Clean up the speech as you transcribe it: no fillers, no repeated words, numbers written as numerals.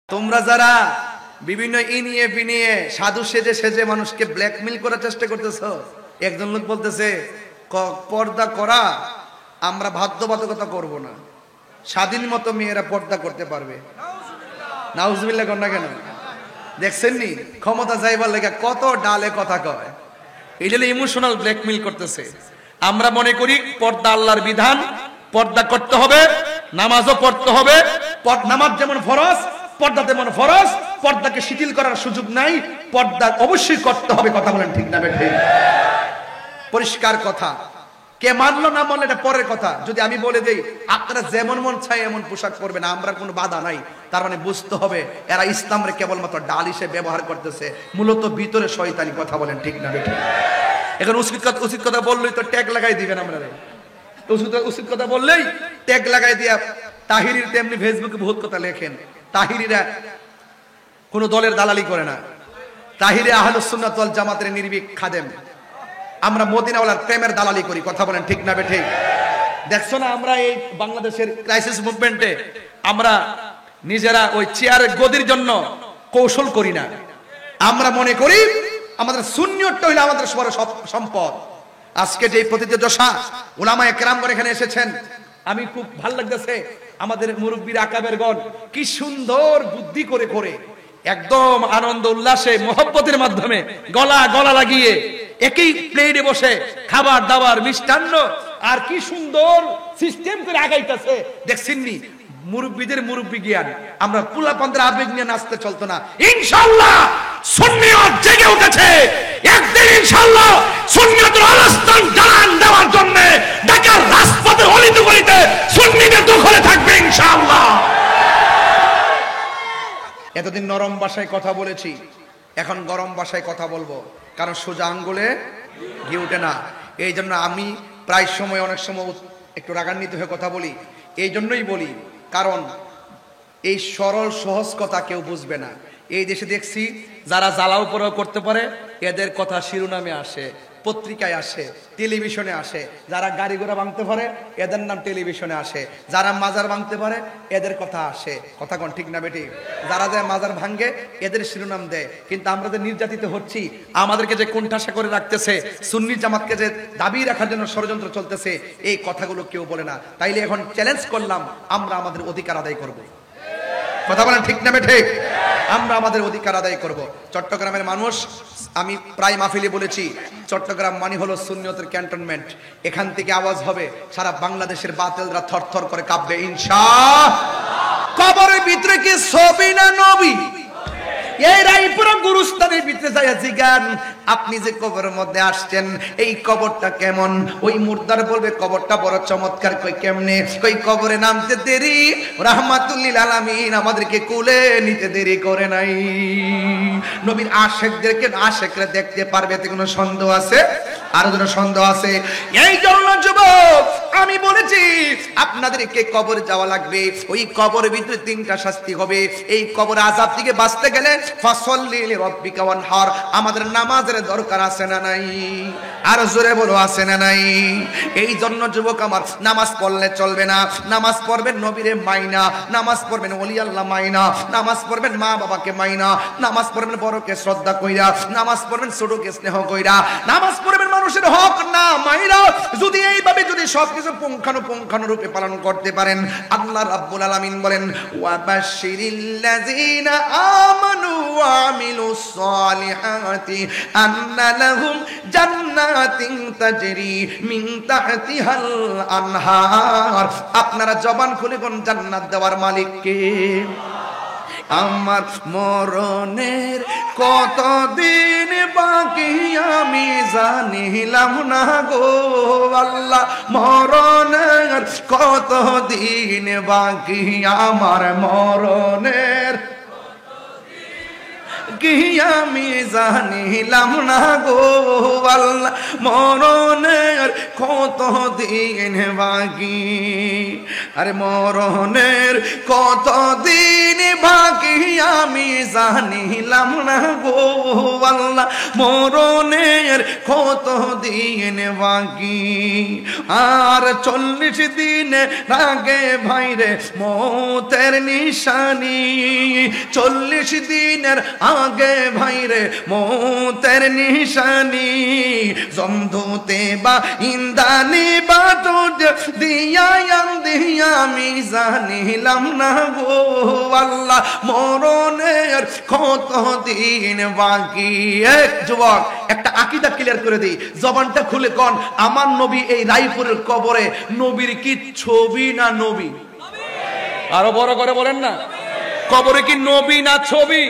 তোমরা যারা বিভিন্ন ইনিয়ে বিনিয়ে সাধু সেজে সেজে মানুষকে ব্ল্যাকমেল করার চেষ্টা করতেছো, একজন লোক বলতেছে পর্দা করা আমরা বাধ্যবাধকতা করব না, স্বাধীন মতো মেয়েরা পর্দা করতে পারবে। নাউজুবিল্লাহ কর না কেন? দেখছেন নি ক্ষমতা যাইবার লেগে কত ডালে কথা কয়। এই জন্য ইমোশনাল ব্ল্যাকমেল করতেছে। আমরা মনে করি পর্দা আল্লাহর বিধান, পর্দা করতে হবে, নামাজও পড়তে হবে। নামাজ যেমন ফরজ, পর্দা তেমন ফরজ। পর্দাকে শিথিল করার সুযোগ নাই, পর্দা অবশ্যই করতে হবে। কথা বলেন ঠিক না বেঠিক? পরিষ্কার কথা। কে মানলো না মানলো এটা পরের কথা। যদি আমি বলে দেই আপনারা যেমন মন চাই এমন পোশাক পরবেন, আমরা কোনো বাধা নাই, তার মানে বুঝতে হবে এরা ইসলামরে কেবলমাত্র ডাল হিসেবে ব্যবহার করতেছে, মূলত ভিতরে শয়তানি। কথা বলেন ঠিক না বেঠিক? এখন উচিত কথা বললেই তো ট্যাগ লাগাই দিবেন। আমরা উচিত কথা বললেই ট্যাগ লাগাই দিয়া তাহিরির তেমনি ফেসবুকে বহুত কথা লেখেন। তাহিরিরা কোন দলের দালালি করে না, তাহিরে আহলুস সুন্নাত ওয়াল জামাতের নির্ভীক খাদেম। আমরা মদিনাওয়ালার প্রেমের দালালি করি। কথা বলেন ঠিক না বেঠিক? দেখছো না আমরা এই বাংলাদেশের ক্রাইসিস মুভমেন্টে আমরা নিজেরা ওই চেয়ারের গদির জন্য কৌশল করি না। আমরা মনে করি আমাদের সুন্নিয়তটা হইলো আমাদের বড় সম্পদ। আজকে যে প্রতিযোগিতা উলামায়ে কেরামগণ এখানে এসেছেন, আমি খুব ভালো লাগতেছে। আমাদের মুরব্বীর আকাবেরগণ কি সুন্দর বুদ্ধি করে করে একদম আনন্দ উল্লাসে মোহব্বতের মাধ্যমে গলা লাগিয়ে একই প্লেটে বসে খাবার দাবার মিষ্টান্ন আর কি সুন্দর সিস্টেম করে আগাইতেছে। দেখছেন নি মুরব্বীদের মুরব্বী জ্ঞান। আমরা পোলাপানদের আবেগ নিয়ে নাচতে চলতো না। ইনশাআল্লাহ সুন্নিয়ত জেগে উঠেছে। একদিন ইনশাআল্লাহ সুন্নিয়তের অবস্থান জানান দেওয়ার জন্য ঢাকার রাজপথের অলিতে গলিতে সুন্নিদের দখলে থাকবে ইনশাআল্লাহ। এতদিন নরম ভাষায় কথা বলেছি, এখন গরম ভাষায় কথা বলবো, কারণ সোজা আঙ্গুলে ঘি উঠে না। এই জন্য আমি প্রায় সময় অনেক সময় একটু রাগান্বিত হয়ে কথা বলি। এই জন্যই বলি কারণ এই সরল সহজ কথা কেউ বুঝবে না। এই দেশে দেখছি যারা জ্বালাও পোড়াও করতে পারে এদের কথা শিরোনামে আসে, পত্রিকায় আসে, টেলিভিশনে আসে। যারা গাড়ি ঘোড়া ভাঙতে পারে এদের নাম টেলিভিশনে আসে, যারা মাজার ভাঙতে পারে এদের কথা আসে। কথা কোন ঠিক না বেটি? যারা যায় মাজার ভাঙ্গে এদের শিরোনাম দেয়। কিন্তু আমরা যে নির্যাতিত হচ্ছি, আমাদেরকে যে কোণঠাসা করে রাখতেছে, সুন্নি জামাতকে যে দাবি রাখার জন্য ষড়যন্ত্র চলতেছে, এই কথাগুলো কেউ বলে না। তাইলে এখন চ্যালেঞ্জ করলাম, আমরা আমাদের অধিকার আদায় করব। কথা বলেন ঠিক না বেঠিক? আমরা আমাদের অধিকার আদায় করব। চট্টগ্রামের মানুষ, আমি প্রায় মাহফিলে বলেছি, চট্টগ্রাম মানে হলো সুন্নিয়তের ক্যান্টনমেন্ট। এখান থেকে আওয়াজ হবে, সারা বাংলাদেশের বাতিলরা থরথর করে কাঁপবে ইনশাআল্লাহ। কবরের ভিতরে কি ছবি না নবী? এই রায়পুরা গুরুস্থানের ভিতরে যায় জিগান, আপনি যে কবরের মধ্যে আসছেন এই কবরটা কেমন? ওই মুর্দার বলবে কবরটা বড় চমৎকার। কই কেমনে? কই কবরে নামতে দেরি রাহমাতুল্লিল আলামিন আমাদেরকে কুলে নিতে দেরি করে নাই। নবীর আশিকদেরকে আশিকরা দেখতে পারবে, এতে কোনো সন্দেহ আছে? আরো যেন সন্দেহ আছে। এই জন্য যুবক আমি বলেছি আপনাদেরকে কবরে যাওয়া লাগবে। ওই কবরের ভিতরে তিনটা শাস্তি হবে। এই কবর আযাব থেকে বাঁচতে গেলে ফাসাল্লি লিরাব্বিকা ওয়ানহার, আমাদের নামাজের দরকার আছে না নাই? আর জোরে বলো আছে না নাই? এই জন্য যুবক আমার, নামাজ পড়লে চলবে না। নামাজ পড়বেন নবীরে মাইনা, নামাজ পড়বেন ওলি আল্লাহ মাইনা, নামাজ পড়বেন মা বাবাকে মাইনা, নামাজ পড়বেন বড়কে শ্রদ্ধা কইরা, নামাজ পড়বেন ছোটকে স্নেহ কইরা, নামাজ পড়বেন মানুষের হক না মাইরা। যদি এইভাবে যদি সবকিছু পুঙ্খানু রূপে পালন করতে পারেন, আল্লাহ রাব্বুল আলামিন বলেন ওয়াবাশশিরিল্লাযিনা আমানু ওয়া আমিলুস সালিহাতি আন্না লাহুম জান্নাতিন তাজরি মিন তাহতিহাল আনহার। আপনারা জবান খুলে কোন জান্নাত দেওয়ার মালিক কে? আমার মরণের কতদিন বাকি আমি জানিলাম না গো আল্লাহ। মরণের কতদিন বাকি, আমার মরণের কি আমি জানিলাম না গো আল্লাহ। মরণের কতদিন বাকি, আরে মরণের কতদিন বাকি আমি জানিলাম না গো আল্লাহ মরণের কত দিন বাকি আর 40 দিন আগে ভাইরে মৌতের নিশানি 40 দিনের আগে ভাইরে মৌতের নিশানি জমদূতে বা ইন্দানি বাটুট দিয়া আমি জানিলাম না গো আল্লাহ মরণের কত দিন বাকি। এক যুবক একটা আকীদা ক্লিয়ার করে দেই, জবানটা খুলে কোন আমার নবী এই রায়পুরের কবরে নবীর কি ছবি না নবী? আরো বড় করে বলেন না, কবরে কি নবী না ছবি?